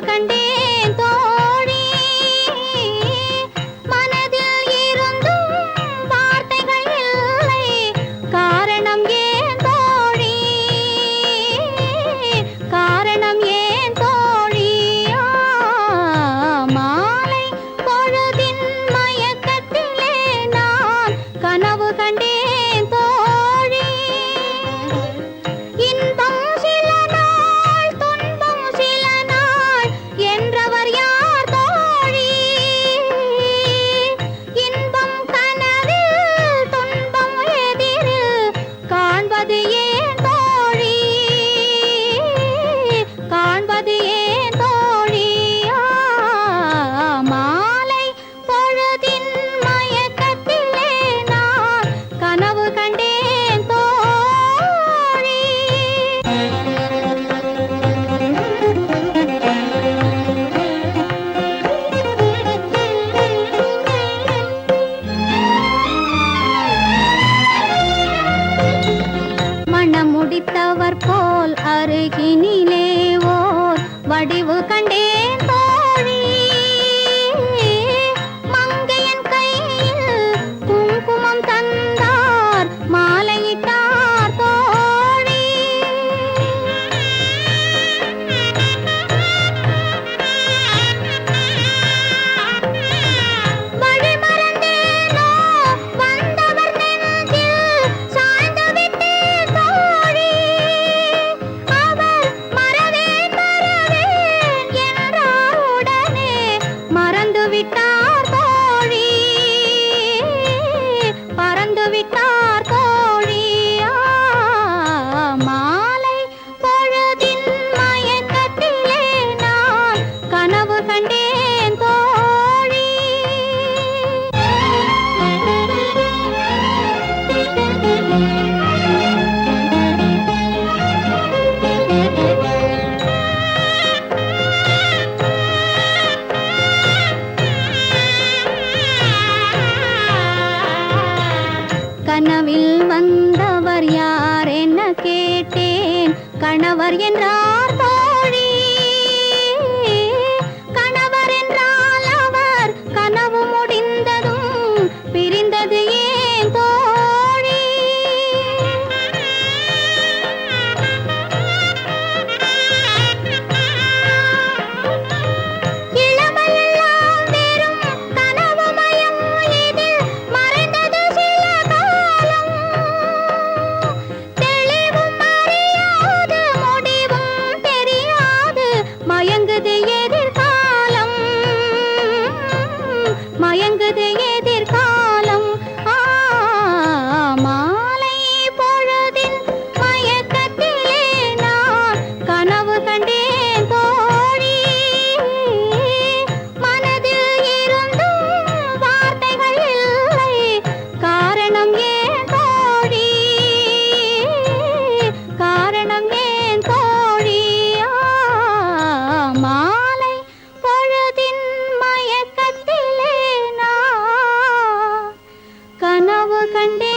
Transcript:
கண்டேன் தோழி மனதில் இருந்தும் வார்த்தைகள் இல்லை காரணம் ஏன் தோழி காரணம் ஏன் தோழி மாலை பொழுதின் மயக்கத்திலே நான் கனவு கண்டேன் தோழி இன்பம் சில நாள் துன்பம் சில நாள் என்றவர் யார் தோழி இன்பம் கனவில் துன்பம் எதிரில் காண்பது ஏன் தோழி காண்பது ஏன் தோழி மாலை பொழுதின் மயக்கத்திலே நான் கனவு கண்டேன் தோழி மனம் முடித்தவர் போல் அருகினிலே ஓர் வடிவு கண்டேன் தோழி மங்கையன் கையில் குங்குமம் தந்தார் மாலையிட்டார் தோழி வழி மறந்தேனோ வந்தவர் நெஞ்சில் சாய்ந்து விட்டேன் தோழி அவர் மறவேன் மறவேன் என்றார் உடனே மறந்து விட்டார் தோழி பறந்து விட்டார் தோழி மாலை பொழுதின் மயக்கத்திலே நான் கனவு கண்டேன் தோழி கனவில் வந்தவர் யார் என்ன கேட்டேன் கணவர் என்றார் தோழி கணவர் என்றால் அவர் கனவு முடிந்ததும் பிரிந்தது ஏன் தோழி இளமையெல்லாம் வெறும் கனவுமயம் இதில் மறைந்தது சில காலம் தெளிவும் அறியாது முடிவும் தெரியாது மயங்குது எதிர்காலம் மயங்குது எதிர்காலம் மாலை பொழுதின் மயக்கத்திலே நான் கனவு கண்டேன் தோழி மனதில் இருந்தும் வார்த்தைகள் இல்லை காரணம் ஏன் தோழி காரணம் ஏன் தோழி மாலை பொழுதின் மயக்கத்திலே நான் கனவு கண்டேன்